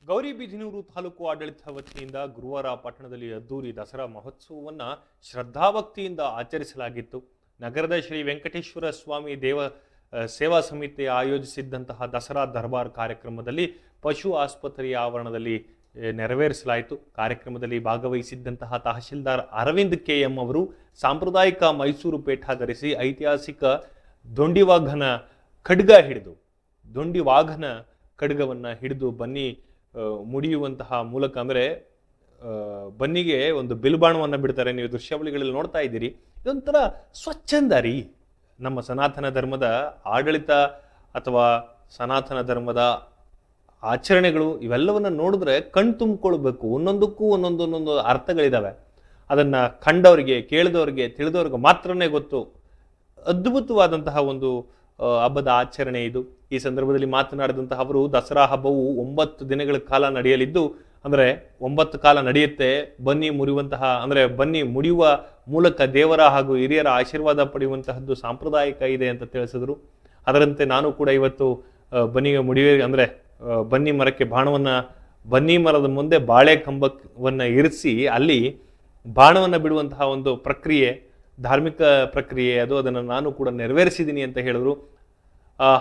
ಗೌರಿಬಿದನೂರು ತಾಲೂಕು ಆಡಳಿತ ವತಿಯಿಂದ ಗುರುವಾರ ಪಟ್ಟಣದಲ್ಲಿ ಅದ್ದೂರಿ ದಸರಾ ಮಹೋತ್ಸವವನ್ನು ಶ್ರದ್ಧಾಭಕ್ತಿಯಿಂದ ಆಚರಿಸಲಾಗಿತ್ತು. ನಗರದ ಶ್ರೀ ವೆಂಕಟೇಶ್ವರ ಸ್ವಾಮಿ ಸೇವಾ ಸಮಿತಿ ಆಯೋಜಿಸಿದ್ದಂತಹ ದಸರಾ ದರ್ಬಾರ್ ಕಾರ್ಯಕ್ರಮದಲ್ಲಿ ಪಶು ಆಸ್ಪತ್ರೆಯ ಆವರಣದಲ್ಲಿ ನೆರವೇರಿಸಲಾಯಿತು. ಕಾರ್ಯಕ್ರಮದಲ್ಲಿ ಭಾಗವಹಿಸಿದ್ದಂತಹ ತಹಶೀಲ್ದಾರ್ ಅರವಿಂದ್ ಕೆಎಂ ಅವರು ಸಾಂಪ್ರದಾಯಿಕ ಮೈಸೂರು ಪೇಟ ಧರಿಸಿ ಐತಿಹಾಸಿಕ ದೊಂಡಿವಾಘನ ಖಡ್ಗವನ್ನು ಹಿಡಿದು ಬನ್ನಿ ಮುಡಿಯುವಂತಹ ಮೂಲಕ ಅಂದರೆ ಬನ್ನಿಗೆ ಒಂದು ಬಿಲ್ಬಾಣವನ್ನು ಬಿಡ್ತಾರೆ. ನೀವು ದೃಶ್ಯಾವಳಿಗಳಲ್ಲಿ ನೋಡ್ತಾ ಇದ್ದೀರಿ. ಇದೊಂಥರ ಸ್ವಚ್ಛಂದ ರೀ. ನಮ್ಮ ಸನಾತನ ಧರ್ಮದ ಆಡಳಿತ ಅಥವಾ ಸನಾತನ ಧರ್ಮದ ಆಚರಣೆಗಳು ಇವೆಲ್ಲವನ್ನ ನೋಡಿದ್ರೆ ಕಣ್ ತುಂಬಿಕೊಳ್ಬೇಕು. ಒಂದೊಂದಕ್ಕೂ ಒಂದೊಂದೊಂದೊಂದು ಅರ್ಥಗಳಿದಾವೆ. ಅದನ್ನ ಕಂಡವರಿಗೆ, ಕೇಳಿದವರಿಗೆ, ತಿಳಿದವ್ರಿಗೆ ಮಾತ್ರನೇ ಗೊತ್ತು. ಅದ್ಭುತವಾದಂತಹ ಒಂದು ಹಬ್ಬದ ಆಚರಣೆ ಇದು. ಈ ಸಂದರ್ಭದಲ್ಲಿ ಮಾತನಾಡಿದಂತಹ ಅವರು ದಸರಾ ಹಬ್ಬವು 9 ದಿನಗಳ ಕಾಲ ನಡೆಯಲಿದ್ದು, ಅಂದರೆ 9 ಕಾಲ ನಡೆಯುತ್ತೆ. ಬನ್ನಿ ಮುಡಿಯುವ ಮೂಲಕ ದೇವರ ಹಾಗೂ ಹಿರಿಯರ ಆಶೀರ್ವಾದ ಪಡೆಯುವಂತಹದ್ದು ಸಾಂಪ್ರದಾಯಿಕ ಇದೆ ಅಂತ ತಿಳಿಸಿದ್ರು. ಅದರಂತೆ ನಾನು ಕೂಡ ಇವತ್ತು ಬನ್ನಿ ಮರಕ್ಕೆ ಬನ್ನಿ ಮರದ ಮುಂದೆ ಬಾಳೆ ಕಂಬವನ್ನು ಇರಿಸಿ ಅಲ್ಲಿ ಬಾಣವನ್ನು ಬಿಡುವಂತಹ ಒಂದು ಪ್ರಕ್ರಿಯೆ, ಧಾರ್ಮಿಕ ಪ್ರಕ್ರಿಯೆ ಅದನ್ನು ನಾನು ಕೂಡ ನೆರವೇರಿಸಿದ್ದೀನಿ ಅಂತ ಹೇಳಿದ್ರು.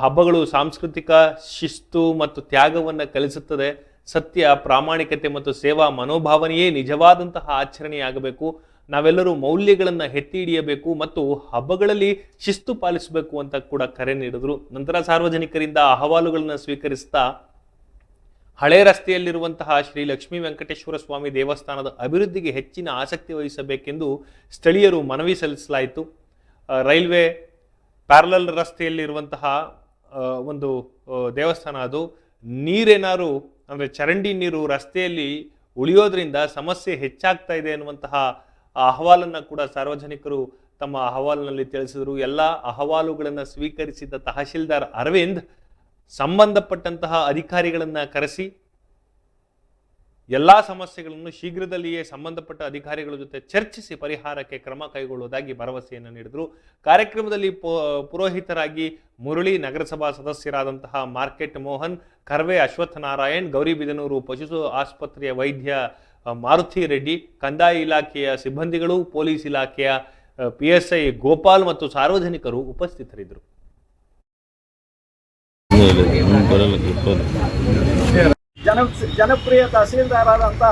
ಹಬ್ಬಗಳು ಸಾಂಸ್ಕೃತಿಕ ಶಿಸ್ತು ಮತ್ತು ತ್ಯಾಗವನ್ನು ಕಲಿಸುತ್ತದೆ. ಸತ್ಯ, ಪ್ರಾಮಾಣಿಕತೆ ಮತ್ತು ಸೇವಾ ಮನೋಭಾವನೆಯೇ ನಿಜವಾದಂತಹ ಆಚರಣೆಯಾಗಬೇಕು. ನಾವೆಲ್ಲರೂ ಮೌಲ್ಯಗಳನ್ನು ಎತ್ತಿ ಹಿಡಿಯಬೇಕು ಮತ್ತು ಹಬ್ಬಗಳಲ್ಲಿ ಶಿಸ್ತು ಪಾಲಿಸಬೇಕು ಅಂತ ಕೂಡ ಕರೆ ನೀಡಿದ್ರು. ನಂತರ ಸಾರ್ವಜನಿಕರಿಂದ ಅಹವಾಲುಗಳನ್ನು ಸ್ವೀಕರಿಸ್ತಾ ಹಳೆ ರಸ್ತೆಯಲ್ಲಿರುವಂತಹ ಶ್ರೀ ಲಕ್ಷ್ಮೀ ವೆಂಕಟೇಶ್ವರ ಸ್ವಾಮಿ ದೇವಸ್ಥಾನದ ಅಭಿವೃದ್ಧಿಗೆ ಹೆಚ್ಚಿನ ಆಸಕ್ತಿ ವಹಿಸಬೇಕೆಂದು ಸ್ಥಳೀಯರು ಮನವಿ ಸಲ್ಲಿಸಲಾಯಿತು. ರೈಲ್ವೆ ಪ್ಯಾರಲಲ್ ರಸ್ತೆಯಲ್ಲಿರುವಂತಹ ಒಂದು ದೇವಸ್ಥಾನ, ಅದು ನೀರೇನಾರು ಅಂದರೆ ಚರಂಡಿ ನೀರು ರಸ್ತೆಯಲ್ಲಿ ಉಳಿಯೋದ್ರಿಂದ ಸಮಸ್ಯೆ ಹೆಚ್ಚಾಗ್ತಾ ಇದೆ ಅನ್ನುವಂತಹ ಅಹವಾಲನ್ನು ಕೂಡ ಸಾರ್ವಜನಿಕರು ತಮ್ಮ ಅಹವಾಲಿನಲ್ಲಿ ತಿಳಿಸಿದರು. ಎಲ್ಲ ಅಹವಾಲುಗಳನ್ನು ಸ್ವೀಕರಿಸಿದ ತಹಶೀಲ್ದಾರ್ ಅರವಿಂದ್ ಸಂಬಂಧಪಟ್ಟಂತಹ ಅಧಿಕಾರಿಗಳನ್ನು ಕರೆಸಿ ಎಲ್ಲಾ ಸಮಸ್ಯೆಗಳನ್ನು ಶೀಘ್ರದಲ್ಲಿಯೇ ಸಂಬಂಧಪಟ್ಟ ಅಧಿಕಾರಿಗಳ ಜೊತೆ ಚರ್ಚಿಸಿ ಪರಿಹಾರಕ್ಕೆ ಕ್ರಮ ಕೈಗೊಳ್ಳುವುದಾಗಿ ಭರವಸೆಯನ್ನು ನೀಡಿದರು. ಕಾರ್ಯಕ್ರಮದಲ್ಲಿ ಪುರೋಹಿತರಾಗಿ ಮುರಳಿ, ನಗರಸಭಾ ಸದಸ್ಯರಾದಂತಹ ಮಾರ್ಕೆಟ್ ಮೋಹನ್, ಕರ್ವೆ ಅಶ್ವತ್ಥನಾರಾಯಣ್, ಗೌರಿಬಿದನೂರು ಪಶು ಆಸ್ಪತ್ರೆಯ ವೈದ್ಯ ಮಾರುತಿ ರೆಡ್ಡಿ, ಕಂದಾಯ ಇಲಾಖೆಯ ಸಿಬ್ಬಂದಿಗಳು, ಪೊಲೀಸ್ ಇಲಾಖೆಯ PSI ಗೋಪಾಲ್ ಮತ್ತು ಸಾರ್ವಜನಿಕರು ಉಪಸ್ಥಿತರಿದ್ದರು. ಜನಪ್ರಿಯ ತಹಸೀಲ್ದಾರರಾದಂಥ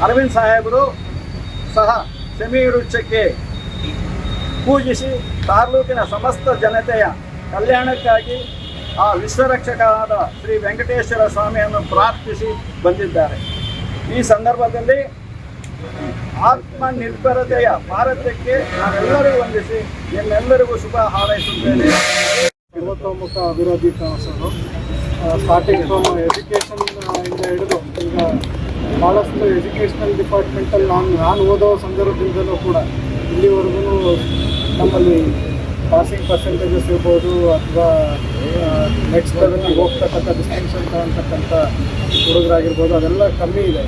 ಅರವಿಂದ್ ಸಾಹೇಬರು ಸಹ ಸೆಮಿವೃಕ್ಷಕ್ಕೆ ಪೂಜಿಸಿ ತಾಲೂಕಿನ ಸಮಸ್ತ ಜನತೆಯ ಕಲ್ಯಾಣಕ್ಕಾಗಿ ಆ ವಿಶ್ವರಕ್ಷಕರಾದ ಶ್ರೀ ವೆಂಕಟೇಶ್ವರ ಸ್ವಾಮಿಯನ್ನು ಪ್ರಾರ್ಥಿಸಿ ಬಂದಿದ್ದಾರೆ. ಈ ಸಂದರ್ಭದಲ್ಲಿ ಆತ್ಮನಿರ್ಭರತೆಯ ಭಾರತಕ್ಕೆ ನಾವೆಲ್ಲರೂ ವಂದಿಸಿ ನಿಮ್ಮೆಲ್ಲರಿಗೂ ಶುಭ ಹಾರೈಸುತ್ತೇನೆ. ಸರ್ವತೋಮುಖ ಅಭಿವೃದ್ಧಿ ಕನಸು ಸ್ಟಾರ್ಟಿಂಗ್ ಫ್ರಮ್ ಎಜುಕೇಷನ್ ಇಂದ ಹಿಡಿದು ಈಗ ಭಾಳಷ್ಟು ಎಜುಕೇಷನಲ್ ಡಿಪಾರ್ಟ್ಮೆಂಟಲ್ಲಿ ನಾನು ಓದೋ ಸಂದರ್ಭದಿಂದಲೂ ಕೂಡ ಇಲ್ಲಿವರೆಗೂ ನಮ್ಮಲ್ಲಿ ಪಾಸಿಂಗ್ ಪರ್ಸೆಂಟೇಜಸ್ ಇರ್ಬೋದು ಅಥವಾ ನೆಕ್ಸ್ಟ್ ಲೆವೆಲ್ಗೆ ಹೋಗ್ತಕ್ಕಂಥ ಡಿಸ್ಟಿಂಕ್ಷನ್ ತಗೊಳ್ತಕ್ಕಂಥ ಹುಡುಗರಾಗಿರ್ಬೋದು, ಅದೆಲ್ಲ ಕಮ್ಮಿ ಇದೆ.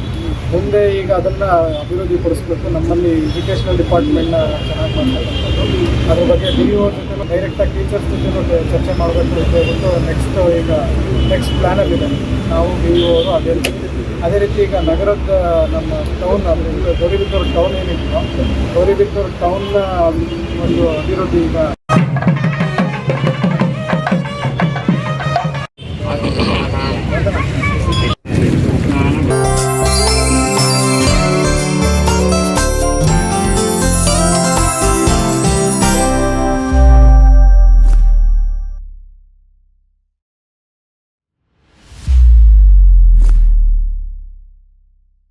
ಮುಂದೆ ಈಗ ಅದನ್ನು ಅಭಿವೃದ್ಧಿ ಪಡಿಸ್ಬೇಕು. ನಮ್ಮಲ್ಲಿ ಎಜುಕೇಷನಲ್ ಡಿಪಾರ್ಟ್ಮೆಂಟ್ನ ಚೆನ್ನಾಗಿ ಮಾಡ್ತಕ್ಕಂಥದ್ದು, ಅದ್ರ ಬಗ್ಗೆ DO ಜೊತೆ ಡೈರೆಕ್ಟಾಗಿ ಟೀಚರ್ಸ್ ಜೊತೆ ಚರ್ಚೆ ಮಾಡಬೇಕು ಅಂತ ಹೇಳ್ಬಿಟ್ಟು ನೆಕ್ಸ್ಟ್ ಪ್ಲ್ಯಾನಲ್ಲಿದೆ. ನಾವು DO ಅವರು ಅದೇ ರೀತಿ ಈಗ ನಗರದ ನಮ್ಮ ಟೌನ್ ಗೌರಿಬಿದನೂರು ಟೌನ್ ಏನಿತ್ತು, ಗೌರಿಬಿದನೂರು ಟೌನ್ನ ಒಂದು ಅಭಿವೃದ್ಧಿ ಈಗ